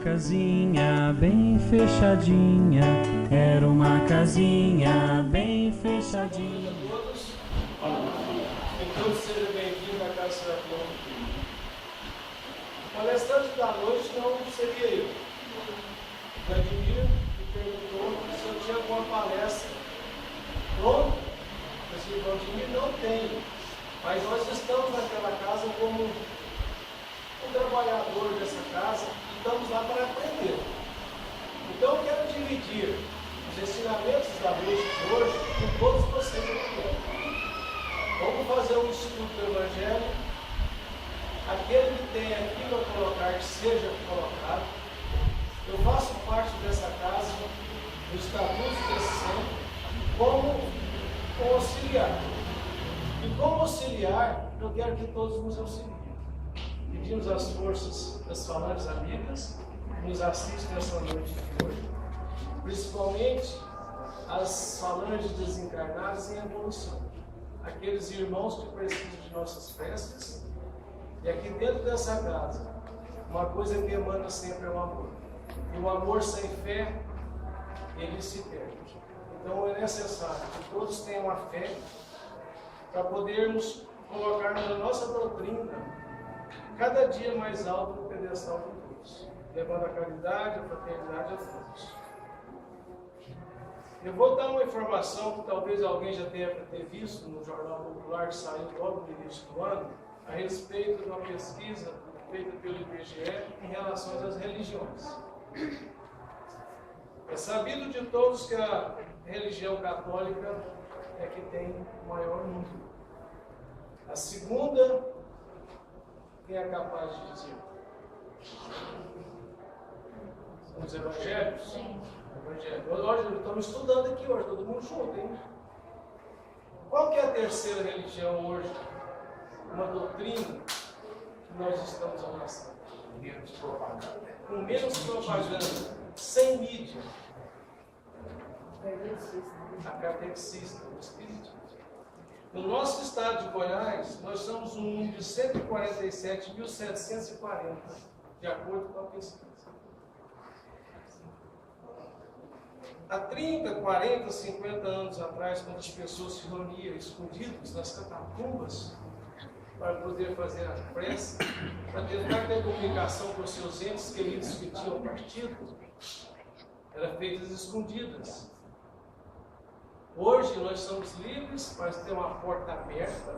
casinha bem fechadinha, era uma casinha bem fechadinha. Todos sejam bem-vindos à Casa Serapião. O palestrante da noite não seria eu. O Vladimir me perguntou se eu tinha alguma palestra pronta. Eu disse, Vladimir, não tenho. Mas nós estamos naquela casa como um trabalhador dessa casa e estamos lá para aprender. Então eu quero dividir os ensinamentos da noite de hoje com todos vocês aqui. Vamos fazer um estudo do Evangelho. Aquele que tem aquilo a colocar, que seja colocado. Eu faço parte dessa casa, do estatuto desse centro, como auxiliar. E como auxiliar, eu quero que todos nos auxiliem. Pedimos as forças das falanges amigas que nos assistem nessa noite de hoje. Principalmente as falanges desencarnadas em evolução. Aqueles irmãos que precisam de nossas preces. E aqui dentro dessa casa, uma coisa que emana sempre é o amor. E o amor sem fé, ele se perde. Então é necessário que todos tenham a fé para podermos colocar na nossa doutrina cada dia mais alto no pedestal de todos, levando a caridade, a fraternidade a todos. Eu vou dar uma informação que talvez alguém já tenha visto no Jornal Popular que saiu logo no início do ano, a respeito de uma pesquisa feita pelo IBGE em relação às religiões. É sabido de todos que a religião católica é que tem o maior número. A segunda, quem é capaz de dizer? São os evangélicos? Sim. Hoje estamos estudando aqui hoje, todo mundo junto, hein? Qual que é a terceira religião hoje? Uma doutrina que nós estamos abraçando. Menos propaganda. Com menos propaganda, sem mídia. A catexista, o espiritismo. No nosso estado de Goiás, nós somos um número de 147.740, de acordo com a pesquisa. Há 30, 40, 50 anos atrás, quando as pessoas se reuniam escondidas nas catacumbas para poder fazer a prece, para tentar ter comunicação com os seus entes queridos que tinham partido, eram feitas escondidas. Hoje nós somos livres para ter uma porta aberta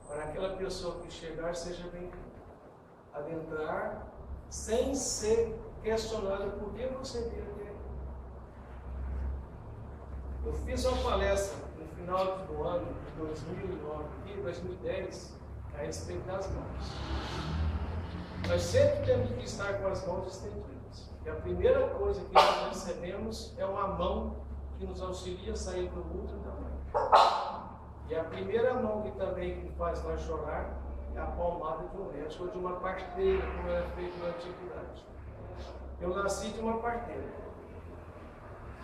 para aquela pessoa que chegar seja bem-vinda. Adentrar sem ser questionado por que você veio aqui. Eu fiz uma palestra no final do ano de 2009 e 2010 a respeito das mãos. Nós sempre temos que estar com as mãos estendidas. E a primeira coisa que nós recebemos é uma mão que nos auxilia a sair do útero da mãe. E a primeira mão que também faz nós chorar é a palmada de um médico ou de uma parteira, como era feito na antiguidade. Eu nasci de uma parteira.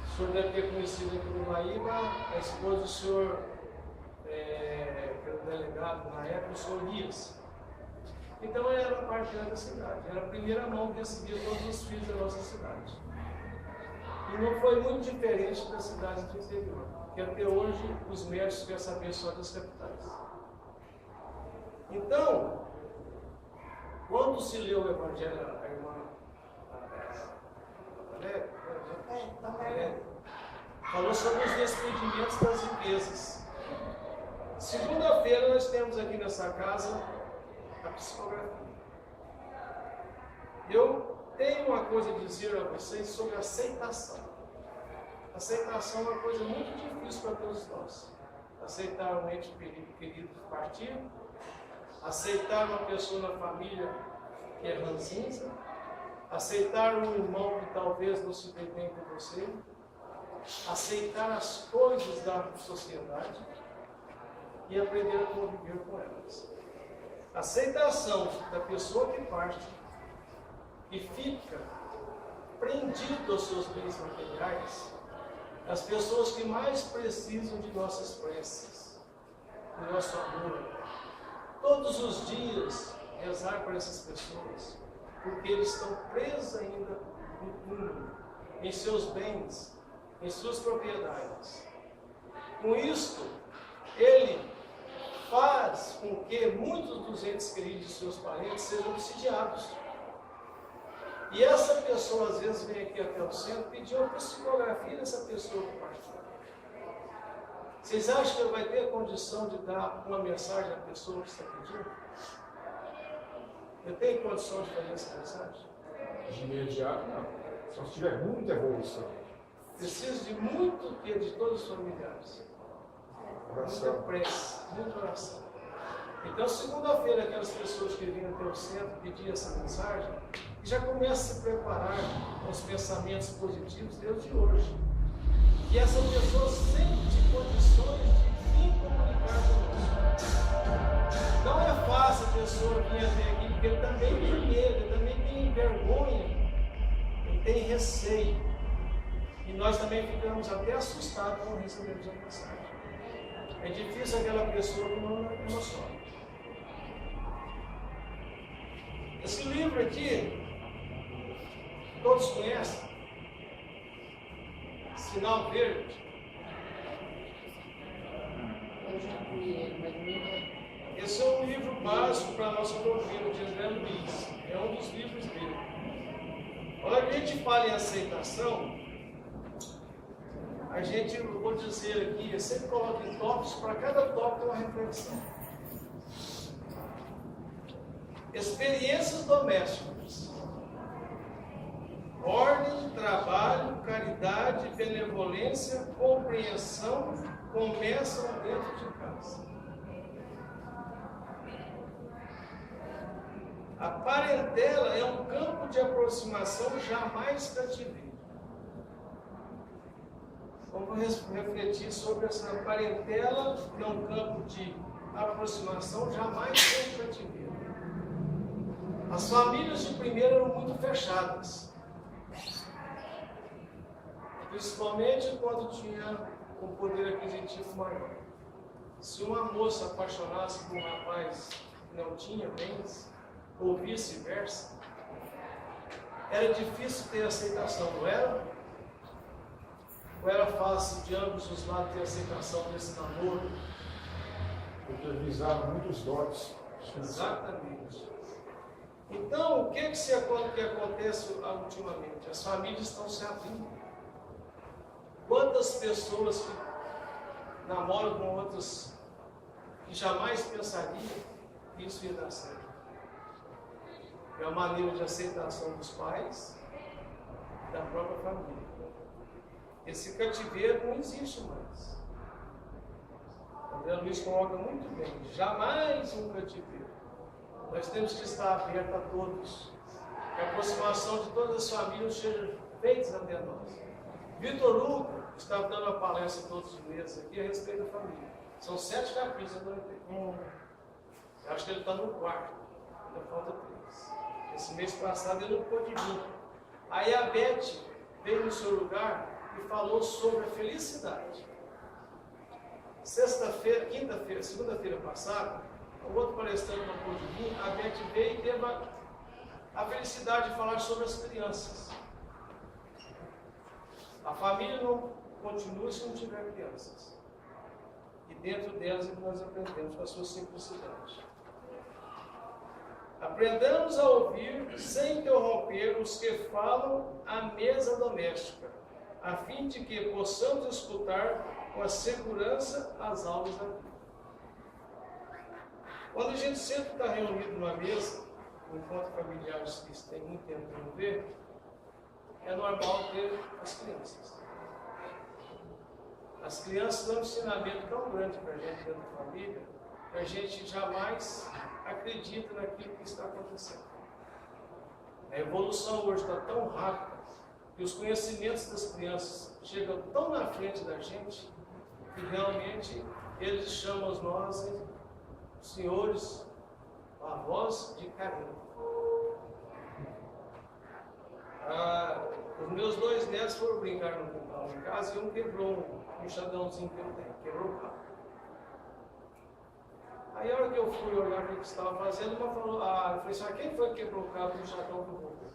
O senhor deve ter conhecido aqui no Maíba a esposa do senhor, que era o delegado na época, o senhor Elias. Então ela era a parteira da cidade, era a primeira mão que recebia todos os filhos da nossa cidade. E não foi muito diferente das cidades do interior, que até hoje os médicos querem saber só das capitais. Então, quando se leu o Evangelho, a irmã falou sobre os despedimentos das riquezas. Segunda-feira nós temos aqui nessa casa a psicografia. Eu tenho uma coisa a dizer a vocês sobre aceitação. Aceitação é uma coisa muito difícil para todos nós. Aceitar um ente querido partir, aceitar uma pessoa na família que é ranzinza, aceitar um irmão que talvez não se dê bem com você, aceitar as coisas da sociedade e aprender a conviver com elas. A aceitação da pessoa que parte e fica prendido aos seus bens materiais, as pessoas que mais precisam de nossas preces, do nosso amor. Todos os dias rezar para essas pessoas, porque eles estão presos ainda no túmulo, em seus bens, em suas propriedades. Com isto, ele faz com que muitos dos entes queridos de seus parentes sejam obsidiados. E essa pessoa, às vezes, vem aqui até o centro pedir uma psicografia dessa pessoa que partiu. Vocês acham que ele vai ter a condição de dar uma mensagem à pessoa que está pedindo? Eu tenho condição de fazer essa mensagem? De imediato, não. Só se tiver muita evolução. Preciso de muito que de todos os familiares. Oração. Muita prece, muita oração. Então, segunda-feira, aquelas pessoas que vinham até o centro pedir essa mensagem, já começam a se preparar com os pensamentos positivos desde hoje. E essa pessoa sente condições de vir comunicar conosco. Não é fácil a pessoa vir até aqui, porque ele também tem medo, ele também tem vergonha, ele tem receio. E nós também ficamos até assustados quando recebemos a mensagem. É difícil aquela pessoa que não emociona. Esse livro aqui, todos conhecem? Sinal Verde. Eu já vi ele, mas não. Esse é um livro básico para a nossa doutrina de André Luiz. É um dos livros dele. Quando a gente fala em aceitação, a gente, eu vou dizer aqui, eu sempre coloco em tópicos, para cada tópico tem uma reflexão. Experiências domésticas. Ordem, trabalho, caridade, benevolência, compreensão começam dentro de casa. A parentela é um campo de aproximação jamais cativeiro. Vamos refletir sobre essa parentela, que é um campo de aproximação jamais sem cativeiro. As famílias de primeiro eram muito fechadas. Principalmente quando tinha um poder aquisitivo maior. Se uma moça apaixonasse por um rapaz que não tinha bens, ou vice-versa, era difícil ter aceitação, não era? Ou era fácil de ambos os lados ter aceitação desse namoro? Porque visaram muitos dotes. Exatamente. Então, o que acontece ultimamente? As famílias estão se abrindo. Quantas pessoas que namoram com outras que jamais pensariam que isso ia dar certo? É uma maneira de aceitação dos pais e da própria família. Esse cativeiro não existe mais. André Luiz coloca muito bem, jamais um cativeiro. Nós temos que estar abertos a todos, que a aproximação de todas as famílias seja feita até nós. Vitor Hugo estava dando uma palestra todos os meses aqui a respeito da família. São 7 capítulos, eu acho que ele está no 4º, ainda falta 3. Esse mês passado ele não pôde vir. Aí a Beth veio no seu lugar e falou sobre a felicidade. Segunda-feira passada, o outro palestrante não pôde vir, a Beth veio e teve a felicidade de falar sobre as crianças. A família não continua se não tiver crianças. E dentro delas é que nós aprendemos com a sua simplicidade. Aprendamos a ouvir sem interromper os que falam à mesa doméstica, a fim de que possamos escutar com a segurança as aulas da vida. Quando a gente sempre está reunido numa mesa, enquanto familiares que têm muito tempo de não ver, é normal ter as crianças. As crianças dão um ensinamento tão grande para a gente dentro da família, que a gente jamais acredita naquilo que está acontecendo. A evolução hoje está tão rápida, que os conhecimentos das crianças chegam tão na frente da gente, que realmente eles chamam nós, senhores, avós de carinho. Os meus 2 netos foram brincar no quintal em casa e um quebrou um enxadãozinho que eu tenho, quebrou o carro. Aí a hora que eu fui olhar o que estava fazendo, uma falou, eu falei assim, quem foi que quebrou o carro do chacão do Rubens?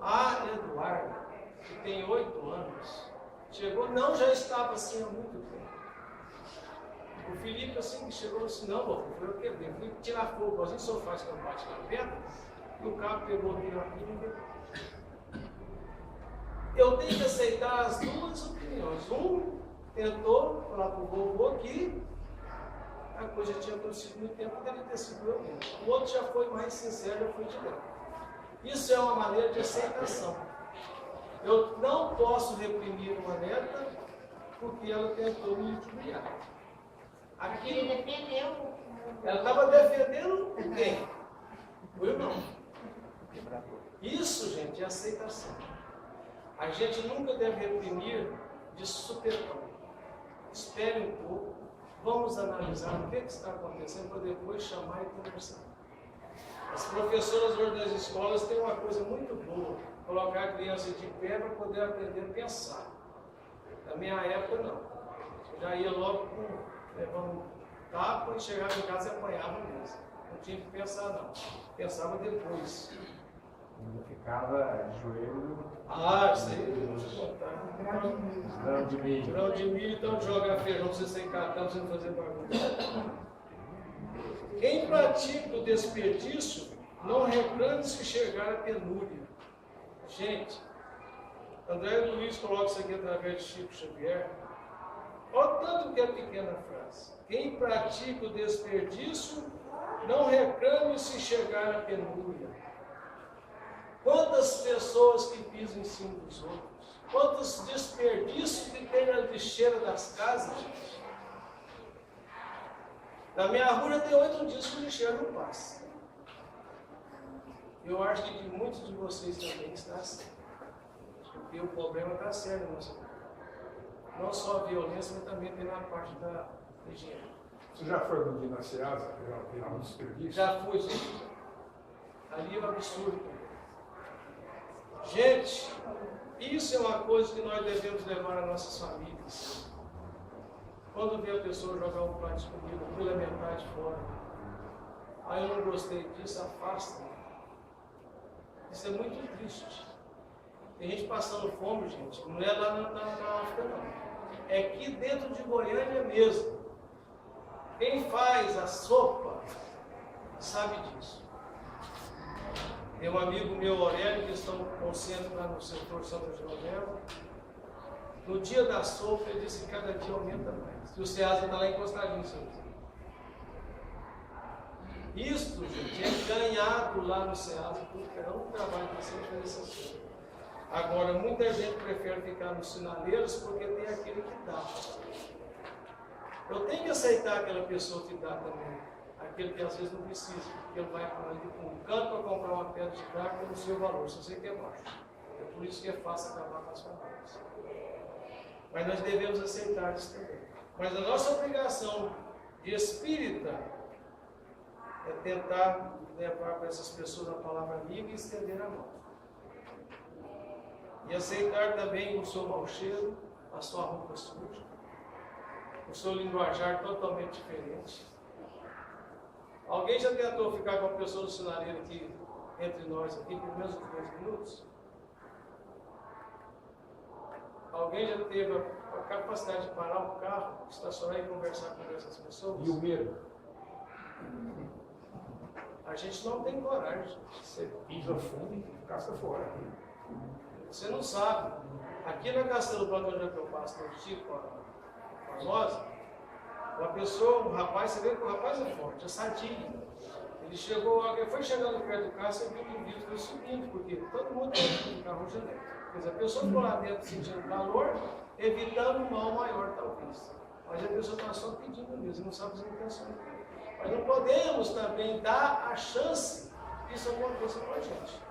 A Eduardo, que tem 8 anos, chegou, não, já estava assim há muito tempo. O Felipe assim que chegou assim, não, eu quebrei, fui tirar fogo, assim só faz quando bate na pedra, e o carro pegou aqui na pinga. Eu tenho que aceitar as duas opiniões. Um tentou falar para o vovô que a coisa tinha acontecido muito tempo, deve ter sido eu mesmo. O outro já foi mais sincero, já foi direto. Isso é uma maneira de aceitação. Eu não posso reprimir uma neta porque ela tentou me intimidar. Ele defendeu. Ela estava defendendo quem? O irmão. Isso, gente, é aceitação. A gente nunca deve reprimir de supetão. Espere um pouco, vamos analisar o que está acontecendo para depois chamar e conversar. As professoras hoje das escolas têm uma coisa muito boa, colocar a criança de pé para poder aprender a pensar. Na minha época, não. Eu já ia logo levando tapa e chegava em casa e apanhava mesmo. Não tinha que pensar, não. Pensava depois. Ainda ficava joelho. Isso aí, vou te contar. Grão de milho. Grão de milho, então jogar feijão para você sem catar, para você não fazer bagunça. Quem pratica o desperdício, não reclame se chegar à penúria. Gente, André Luiz coloca isso aqui através de Chico Xavier. Olha o tanto que é pequena a frase. Quem pratica o desperdício, não reclame se chegar à penúria. Quantas pessoas que pisam em cima dos outros? Quantos desperdícios que tem na lixeira das casas, gente? Na minha rua tem 8 dias que o lixeiro não passa. Eu acho que de muitos de vocês também está assim. Porque o problema está sério, não só a violência, mas também tem na parte da higiene. Você já foi algum dia na Ceasa? Pegar um desperdício? Já fui, gente. Ali é um absurdo. Gente, isso é uma coisa que nós devemos levar às nossas famílias. Quando vê a pessoa jogar um prato de comida, pela metade fora, aí eu não gostei disso, afasta. Isso é muito triste. Tem gente passando fome, gente. Não é lá na África, não. É aqui dentro de Goiânia mesmo. Quem faz a sopa sabe disso. Tem um amigo meu, Aurélio, que estão com o centro lá no setor Santa Genoveva. No dia da sopa, ele disse que cada dia aumenta mais. E o Ceasa está lá encostadinho, senhor. Isto, gente, é ganhado lá no Ceasa, porque é um trabalho que sempre faz essas coisas. Agora, muita gente prefere ficar nos sinaleiros porque tem aquele que dá. Eu tenho que aceitar aquela pessoa que dá também. Aquele que às vezes não precisa, porque ele vai para um canto para comprar uma pedra de carne pelo seu valor, se você quer baixo. É por isso que é fácil acabar com as famílias. Mas nós devemos aceitar isso também. Mas a nossa obrigação de espírita é tentar levar para essas pessoas a palavra amiga e estender a mão. E aceitar também o seu mau cheiro, a sua roupa suja, o seu linguajar totalmente diferente. Alguém já tentou ficar com a pessoa do sinaleiro aqui, entre nós, aqui, por menos de 2 minutos? Alguém já teve a capacidade de parar o carro, estacionar e conversar com essas pessoas? E o medo? A gente não tem coragem. Você pisa fundo e casca fora. Você não sabe. Aqui na Castelo Branco, onde é que eu passo todo dia com a Rosa, uma pessoa, um rapaz, você vê que o rapaz é forte, é sadio. Ele foi chegando perto do carro, você viu que o vidro foi subindo, porque todo mundo tem um carro elétrico. Quer dizer, a pessoa ficou lá dentro sentindo calor, evitando um mal maior, talvez. Mas a pessoa está só pedindo mesmo, não sabe as intenções. Mas não podemos também dar a chance que isso aconteça com a gente.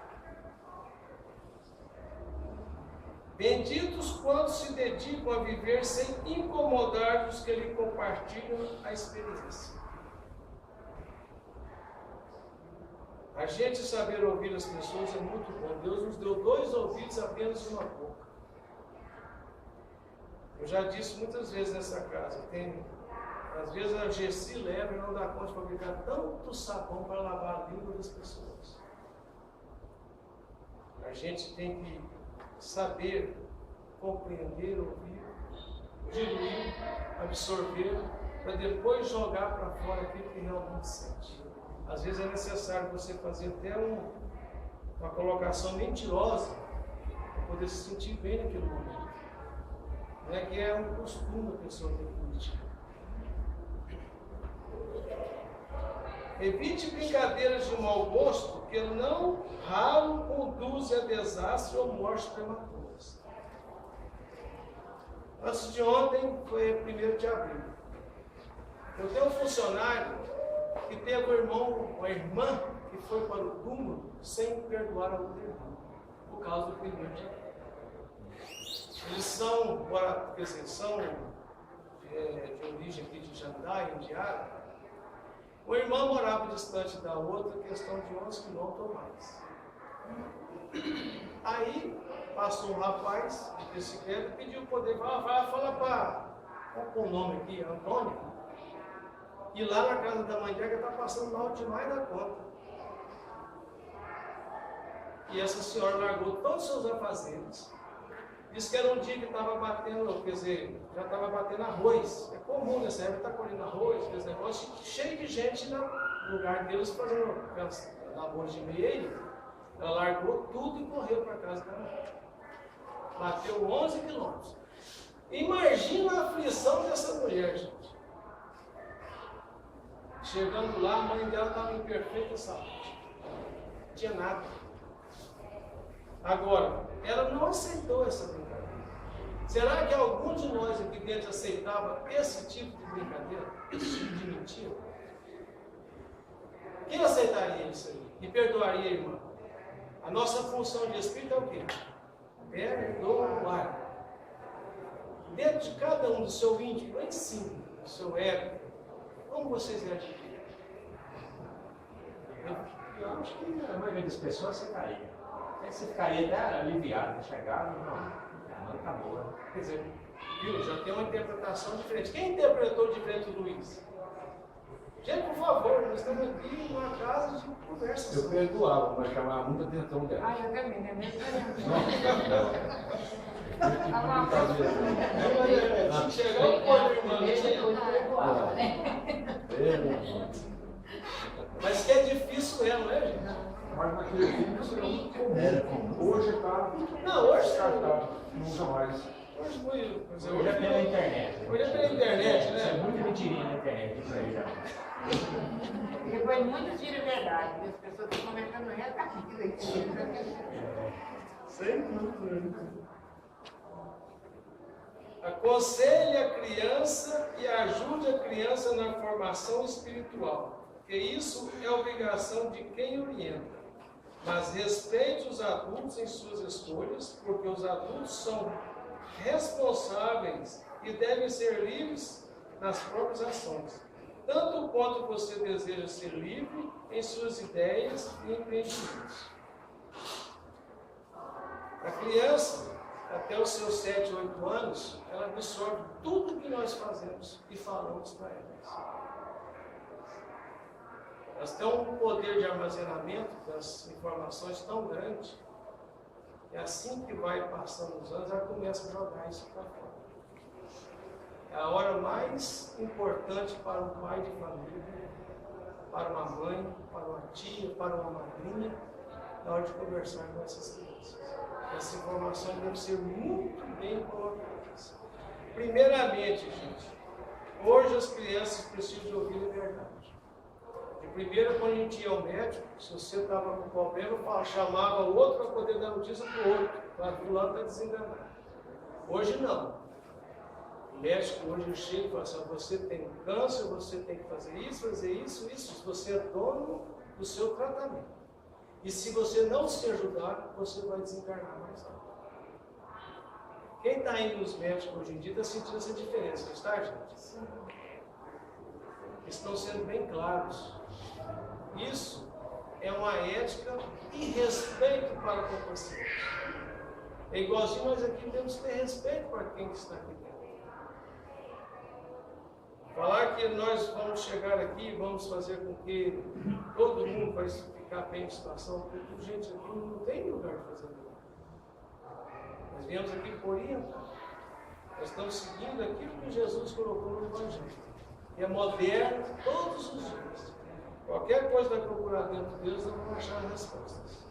Benditos quantos se dedicam a viver sem incomodar os que lhe compartilham a experiência. A gente saber ouvir as pessoas é muito bom. Deus nos deu 2 ouvidos, apenas uma boca. Eu já disse muitas vezes nessa casa, tem Às vezes a Gessi leva e não dá conta de fabricar tanto sabão para lavar a língua das pessoas. A gente tem que saber compreender, ouvir, diluir, absorver, para depois jogar para fora aquilo que realmente sente. Às vezes é necessário você fazer até uma colocação mentirosa para poder se sentir bem naquele momento. Não é que é um costume da pessoa ter política. Evite brincadeiras de mau gosto que não raro conduzem a desastre ou morte prematuras. Antes de ontem foi 1º de abril. Eu tenho um funcionário que teve um irmão, uma irmã que foi para o túmulo sem perdoar a outra irmã, por causa do 1º de abril. Eles são de origem aqui de Jandai, Indiara. O irmão morava distante da outra, questão de 11 quilômetros ou mais. Aí passou um rapaz de bicicleta e pediu poder, vai falar para, qual o nome aqui, Antônio, e lá na casa da mãe dela está passando mal demais da conta. E essa senhora largou todos os seus afazeres. Disse que era um dia que estava batendo, quer dizer, já estava batendo arroz. É comum nessa época estar colhendo arroz, esse negócio, cheio de gente no lugar deles fazendo aquelas lavouras de milho. Ela largou tudo e correu para casa da mãe. Bateu 11 quilômetros. Imagina a aflição dessa mulher, gente. Chegando lá, a mãe dela estava em perfeita saúde. Não tinha nada. Agora, ela não aceitou essa brincadeira. Será que algum de nós aqui dentro aceitava esse tipo de brincadeira? Esse tipo de mentira? Quem aceitaria isso aí? E perdoaria, irmã? A nossa função de espírito é o quê? Perdoar. Dentro de cada um do seu íntimo, lá em cima, do seu ego, como vocês reagiriam? Eu acho que a maioria das pessoas aceitaria. Você ficaria até aliviado, chegado, não, acabou. Quer dizer, viu, já tem uma interpretação diferente. Quem interpretou diferente do Luiz? Gente, por favor, nós estamos aqui numa casa de conversa. Eu perdoava, mas chamava muita atenção dela. Ah, eu também, né? Se chegar o poder, mas que é difícil mesmo, né, gente? Mas naquele tempo isso era muito comum. Hoje está. Não, hoje descartado, não usa mais. Hoje é pela internet. Hoje é pela internet, né? Isso é muita mentirinha na internet, isso aí já. Depois muitos tiram verdade. As pessoas estão conversando reto aqui. Sem dúvida. Aconselhe a criança e ajude a criança na formação espiritual, porque isso é obrigação de quem orienta. Mas respeite os adultos em suas escolhas, porque os adultos são responsáveis e devem ser livres nas próprias ações, tanto quanto você deseja ser livre em suas ideias e empreendimentos. A criança, até os seus 7, 8 anos, ela absorve tudo que nós fazemos e falamos para elas. Elas têm um poder de armazenamento das informações tão grande, e assim que vai passando os anos, ela começa a jogar isso para fora. É a hora mais importante para um pai de família, para uma mãe, para uma tia, para uma madrinha, na hora de conversar com essas crianças. Essas informações devem ser muito bem colocadas. Primeiramente, gente, hoje as crianças precisam de ouvir a verdade. Primeiro, quando a gente ia ao médico, se você estava com problema, chamava o outro para poder dar notícia para o outro, para fulano está desenganado. Hoje não. O médico hoje chega e fala assim: você tem câncer, você tem que fazer isso, isso. Você é dono do seu tratamento. E se você não se ajudar, você vai desencarnar mais tarde. Quem está indo nos médicos hoje em dia está sentindo essa diferença, não está, gente? Sim. Estão sendo bem claros. Isso é uma ética e respeito para com o paciente. É igualzinho nós aqui temos que ter respeito para quem está aqui dentro. Falar que nós vamos chegar aqui e vamos fazer com que todo mundo vai ficar bem em situação, porque, gente, aqui não tem lugar para fazer nada. Nós viemos aqui por orientar. Nós estamos seguindo aquilo que Jesus colocou no Evangelho. E é moderno todos os dias. Qualquer coisa vai procurar dentro de Deus, nós vamos achar respostas.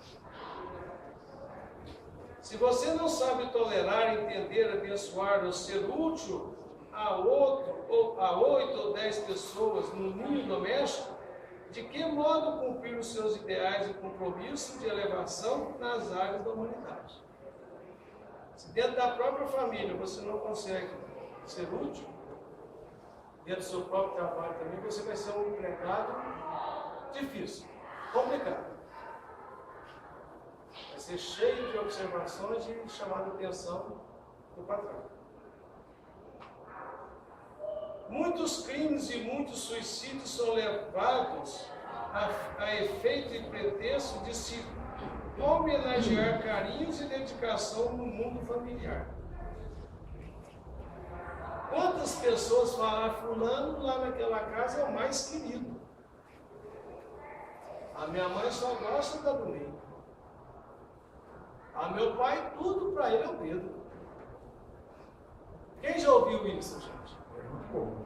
Se você não sabe tolerar, entender, abençoar ou ser útil a 8 ou 10 pessoas no ninho doméstico, de que modo cumprir os seus ideais e compromissos de elevação nas áreas da humanidade? Se dentro da própria família você não consegue ser útil, dentro do seu próprio trabalho também, você vai ser um empregado difícil, complicado. Vai ser cheio de observações e chamar a atenção do patrão. Muitos crimes e muitos suicídios são levados a efeito e pretexto de se homenagear carinhos e dedicação no mundo familiar. Quantas pessoas falam, fulano lá naquela casa é o mais querido. A minha mãe só gosta da do meio. A meu pai, tudo para ele é o Pedro. Quem já ouviu isso, gente? É muito bom.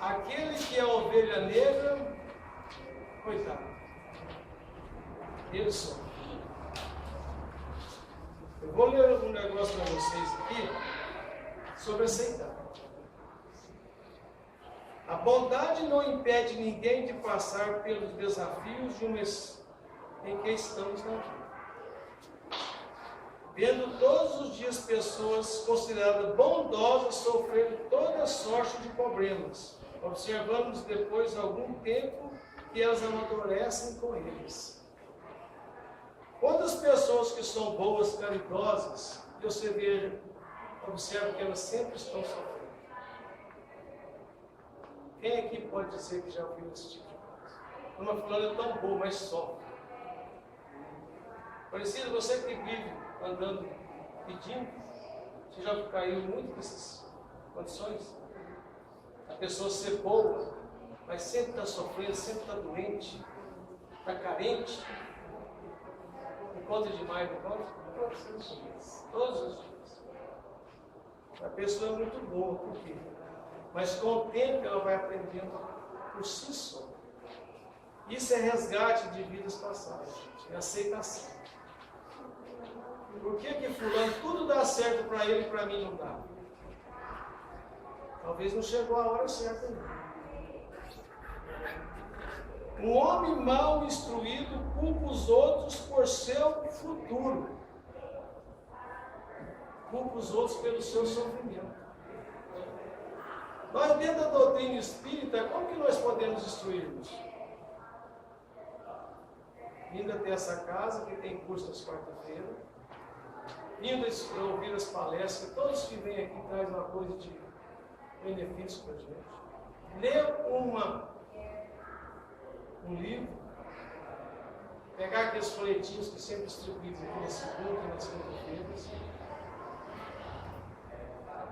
Aquele que é a ovelha negra, coitado, ele só. Eu vou ler um negócio para vocês aqui sobre aceitar. A bondade não impede ninguém de passar pelos desafios de em que estamos na vida. Vendo todos os dias pessoas consideradas bondosas sofrendo toda sorte de problemas, observamos depois algum tempo que elas amadurecem com eles. Quantas pessoas que são boas, caridosas, você veja, observa que elas sempre estão sofrendo. Quem aqui pode dizer que já ouviu esse tipo de coisa? Uma fulana é tão boa, mas sofre. Parecido, você que vive andando pedindo, você já caiu muito nessas condições? A pessoa ser boa, mas sempre está sofrendo, sempre está doente, está carente. Encontra demais, não encontra? Todos os dias. Todos os dias. A pessoa é muito boa, por quê? Mas com o tempo ela vai aprendendo por si só. Isso é resgate de vidas passadas, gente. É aceitação. Por que fulano tudo dá certo para ele e para mim não dá? Talvez não chegou a hora certa ainda. Um homem mal instruído culpa os outros por seu futuro. Culpa os outros pelo seu sofrimento. Nós, dentro da doutrina espírita, como que nós podemos instruir-nos? Vindo até essa casa, que tem curso às quarta-feiras, vindo a ouvir as palestras, todos que vêm aqui trazem uma coisa de benefício para a gente. Ler um livro, pegar aqueles folhetinhos que sempre distribuídos aqui na segunda e nas quinta-feiras.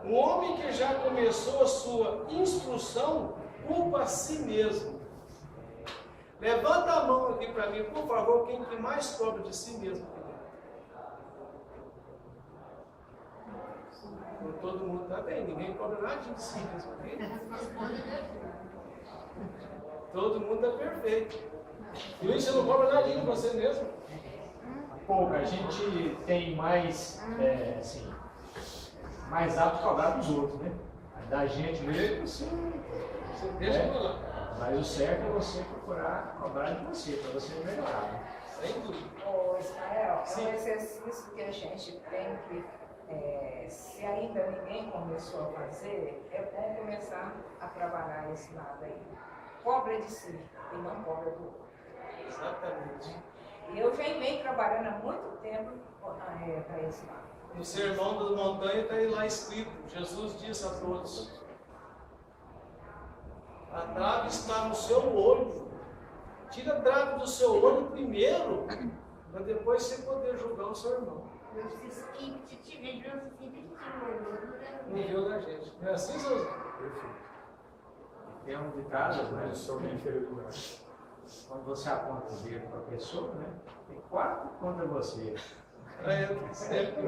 Um homem que já começou a sua instrução culpa a si mesmo. Levanta a mão aqui para mim, por favor, quem que mais cobra de si mesmo. Todo mundo está bem, ninguém cobra nada de si mesmo aqui. Todo mundo é perfeito. E Luiz, você não cobra nada de você mesmo? Pouco, a gente tem mais, mais apto a cobrar dos outros, né? Da gente mesmo, você deixa eu lá. Mas o certo é você procurar cobrar de você, para você melhorar. Né? Sem dúvida. Ô, Israel, é um exercício que a gente tem que, se ainda ninguém começou a fazer, é bom começar a trabalhar esse lado aí. Cobra de si e não cobra do outro. Exatamente. E eu já venho trabalhando há muito tempo para esse lado. No Sermão da Montanha está lá escrito, Jesus disse a todos, a trave está no seu olho. Tira a trave do seu olho primeiro, para depois você poder julgar o seu irmão. Eu cisquinho, titi, vejo eu cisquinho, titi, Nível da gente. Não é assim, Souza? Perfeito. Tem um ditado, né, sobre inferioridade. Quando você aponta o dedo para a pessoa, né, tem 4 contra você. É, certo.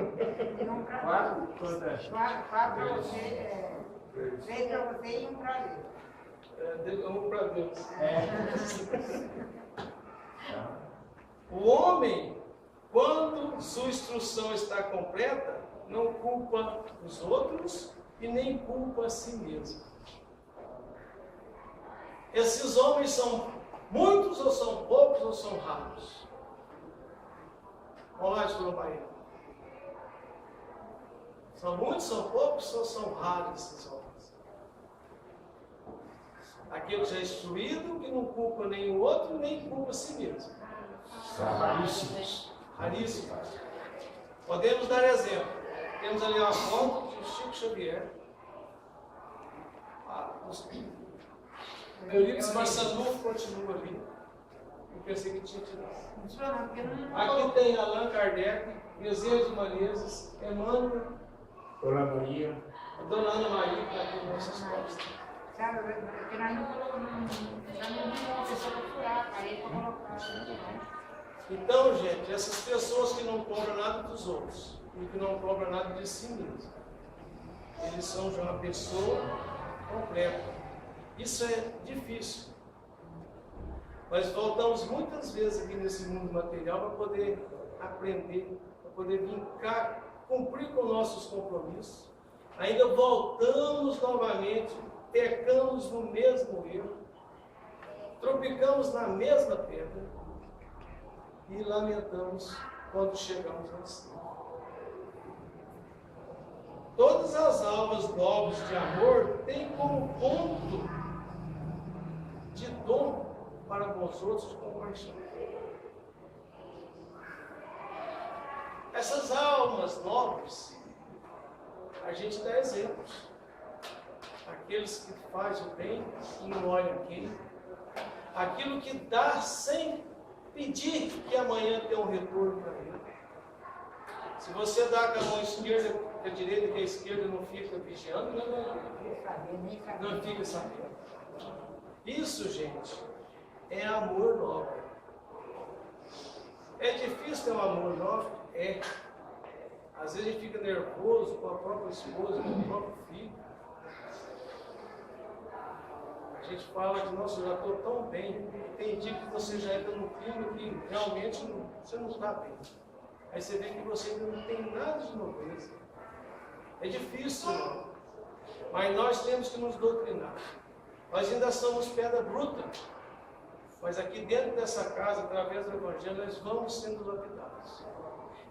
4 contra... 4 para você, 3 para você e 1 para ele. Um para Deus. Então, O homem, quando sua instrução está completa, não culpa os outros e nem culpa a si mesmo. Esses homens são muitos ou são poucos ou são raros? Vamos lá, Escola Bahia. São muitos, são poucos ou são raros esses homens? Aquele que já é instruído, que não culpa nem o outro, nem culpa a si mesmo. raríssimos. Raríssimos. Podemos dar exemplo. Temos ali uma foto de Chico Xavier. Eurípides Barçanufo continua ali. Eu pensei que tinha tirado. Aqui tem Allan Kardec, Bezerra de Menezes, Emmanuel, Dona Maria. Dona Ana Maria, que está aqui nas nossas costas. Sabe, porque nós não colocamos, já não vimos uma pessoa para furar, parede para colocar. Então, gente, essas pessoas que não cobram nada dos outros e que não cobram nada de si mesmo, eles são já uma pessoa completa. Isso é difícil. Nós voltamos muitas vezes aqui nesse mundo material para poder aprender, para poder vincar, cumprir com nossos compromissos. Ainda voltamos novamente, pecamos no mesmo erro, tropicamos na mesma pedra e lamentamos quando chegamos ao céu. Todas as almas nobres de amor têm como ponto de dom para com os outros de compaixão. Essas almas nobres, a gente dá exemplos. Aqueles que fazem o bem e não olham quem. Aquilo que dá sem pedir que amanhã tenha um retorno para ele. Se você dá com a mão esquerda, com a direita e com a esquerda não fica vigiando, não fica sabendo. Isso, gente, é amor nobre. É difícil ter um amor nobre? É. Às vezes a gente fica nervoso com a própria esposa, com o próprio filho. A gente fala que, nossa, eu já estou tão bem. Tem dia que você já entra no clima que realmente você não está bem. Aí você vê que você ainda não tem nada de nobreza. É difícil, não. Mas nós temos que nos doutrinar. Nós ainda somos pedra bruta. Mas aqui dentro dessa casa, através do Evangelho, nós vamos sendo lapidados.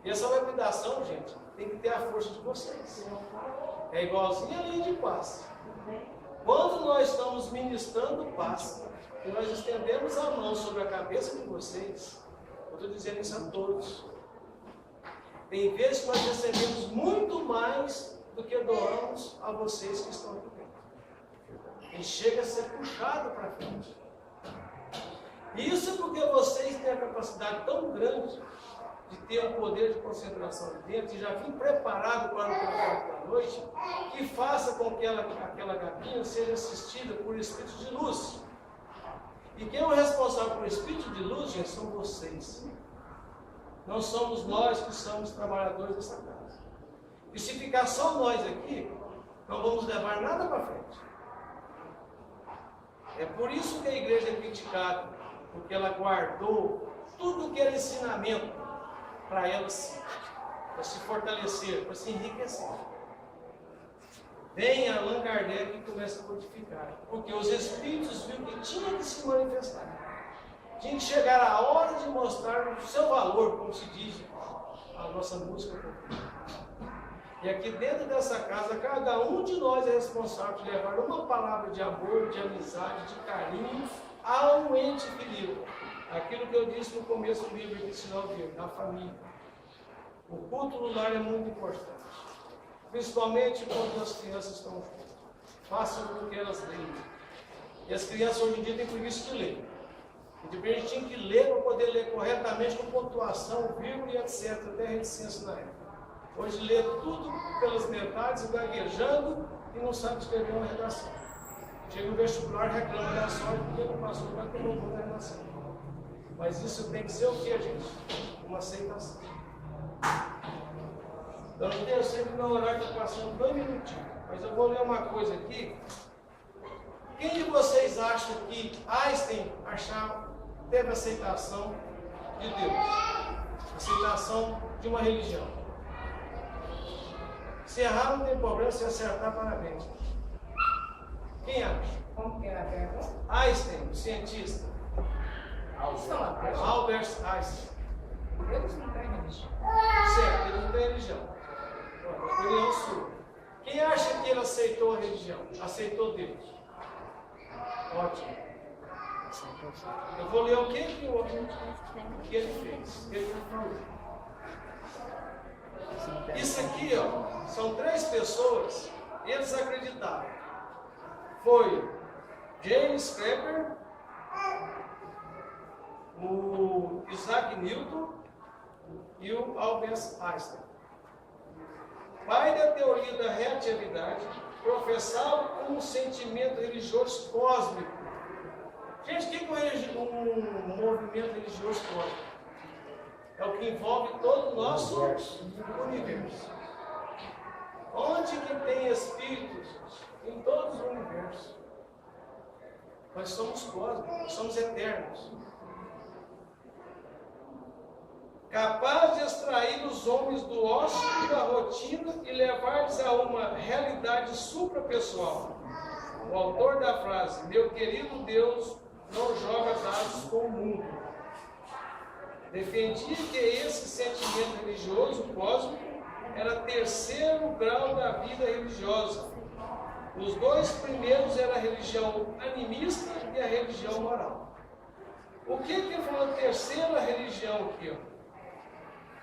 E essa lapidação, gente, tem que ter a força de vocês. É igualzinho a linha de passe. Quando nós estamos ministrando paz, e nós estendemos a mão sobre a cabeça de vocês, eu estou dizendo isso a todos. Tem vezes que nós recebemos muito mais do que doamos a vocês que estão aqui dentro. E chega a ser puxado para frente. Isso é porque vocês têm a capacidade tão grande de ter um poder de concentração ali dentro e já vir preparado para o trabalho da noite, que faça com que aquela gabinha seja assistida por espírito de luz. E quem é o responsável por espírito de luz, gente, são vocês. Não somos nós que somos trabalhadores dessa casa. E se ficar só nós aqui, não vamos levar nada para frente. É por isso que a igreja é criticada, porque ela guardou tudo que era ensinamento para ela para se fortalecer, para se enriquecer. Vem Allan Kardec e começa a codificar, porque os espíritos viram que tinha que se manifestar. Tinha que chegar a hora de mostrar o seu valor, como se diz a nossa música popular. E aqui dentro dessa casa, cada um de nós é responsável de levar uma palavra de amor, de amizade, de carinho a um ente querido. Aquilo que eu disse no começo do livro, que sinal dele, da família. O culto no lar é muito importante. Principalmente quando as crianças estão juntas. Façam com que elas leiam. E as crianças hoje em dia têm preguiça de ler. E de repente tinha que ler para poder ler corretamente com pontuação, vírgula e etc. Até reticência na época. Hoje lê tudo pelas metades, gaguejando e não sabe escrever uma redação. Chega no vestibular, reclama da sorte porque não passou, vai ter um da redação. Mas isso tem que ser o que, gente? Uma aceitação. Então, eu sei que meu horário está passando 2 minutinhos, mas eu vou ler uma coisa aqui. Quem de vocês acha que Einstein teve aceitação de Deus? Aceitação de uma religião? Se errar não tem problema, se acertar, parabéns. Quem acha? Como que é a pergunta? Einstein, o cientista. Albert Einstein. Deus não tem religião. Certo, ele não tem religião. Opinião sua. Quem acha que ele aceitou a religião? Aceitou Deus? Ótimo. Eu vou ler o que ele fez. O que ele falou. Isso aqui, ó, são 3 pessoas, eles acreditaram. Foi James Kepler, o Isaac Newton e o Albert Einstein. Pai da teoria da relatividade, professavam um sentimento religioso cósmico. Gente, o que é um movimento religioso cósmico? É o que envolve todo o nosso universo. Onde que tem espíritos? Em todos os universos. Nós somos cósmicos, somos eternos. Capaz de extrair os homens do ócio e da rotina e levar-los a uma realidade suprapessoal. O autor da frase, meu querido Deus, não joga dados com o mundo. Defendia que esse sentimento religioso cósmico era 3º grau da vida religiosa. Os 2 primeiros eram a religião animista e a religião moral. O que ele falou 3ª religião aqui?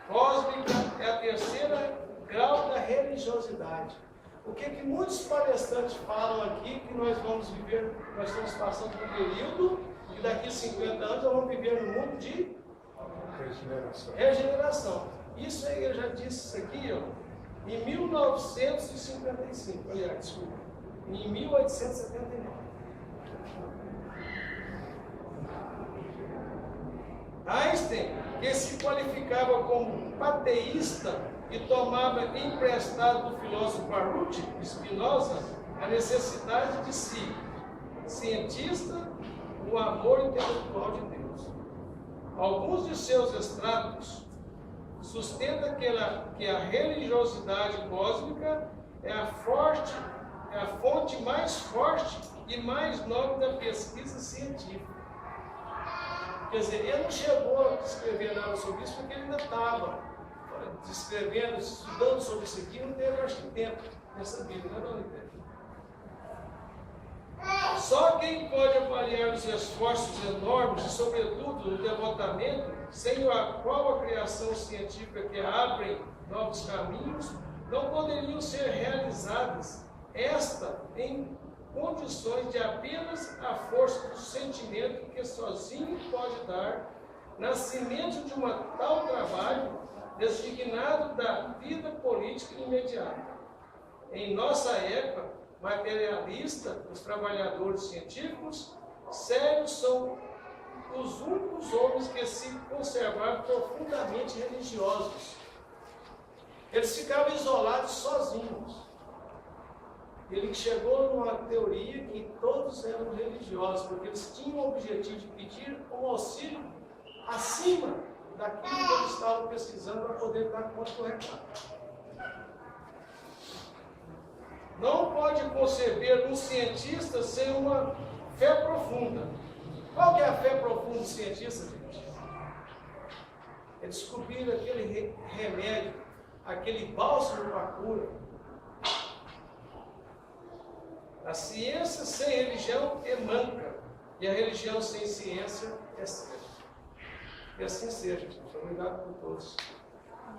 Cósmica é a 3º grau da religiosidade. O que muitos palestrantes falam aqui que nós vamos viver, nós estamos passando por um período e daqui a 50 anos nós vamos viver no mundo de regeneração. Isso aí, eu já disse isso aqui, ó, em 1955, aliás, desculpa, em 1879. Einstein, que se qualificava como pateísta e tomava emprestado do filósofo Baruch Spinoza a necessidade de si, cientista, o amor intelectual de Deus. Alguns de seus extratos sustentam que a religiosidade cósmica é a fonte mais forte e mais nobre da pesquisa científica. Quer dizer, ele não chegou a escrever nada sobre isso porque ele ainda estava escrevendo, estudando sobre isso aqui, não teve, acho que, tempo nessa vida, não é? Só quem pode avaliar os esforços enormes e, sobretudo, o devotamento, sem a qual a criação científica que abre novos caminhos não poderiam ser realizadas, esta em condições de apenas a força do sentimento que sozinho pode dar nascimento de um tal trabalho designado da vida política imediata. Em nossa época materialista, os trabalhadores científicos sérios são os únicos homens que se conservaram profundamente religiosos. Eles ficavam isolados sozinhos. Ele chegou numa teoria que todos eram religiosos, porque eles tinham o objetivo de pedir um auxílio acima daquilo que eles estavam pesquisando para poder dar conta do recado. Não pode conceber um cientista sem uma fé profunda. Qual que é a fé profunda do cientista, gente? É descobrir aquele remédio, aquele bálsamo para a cura. A ciência sem religião é manca, e a religião sem ciência é cega. Que assim seja, gente. Obrigado por todos.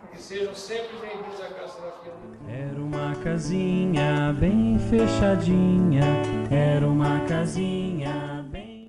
Que sejam sempre bem-vindos à Casa Serafina. Era uma casinha bem fechadinha, era uma casinha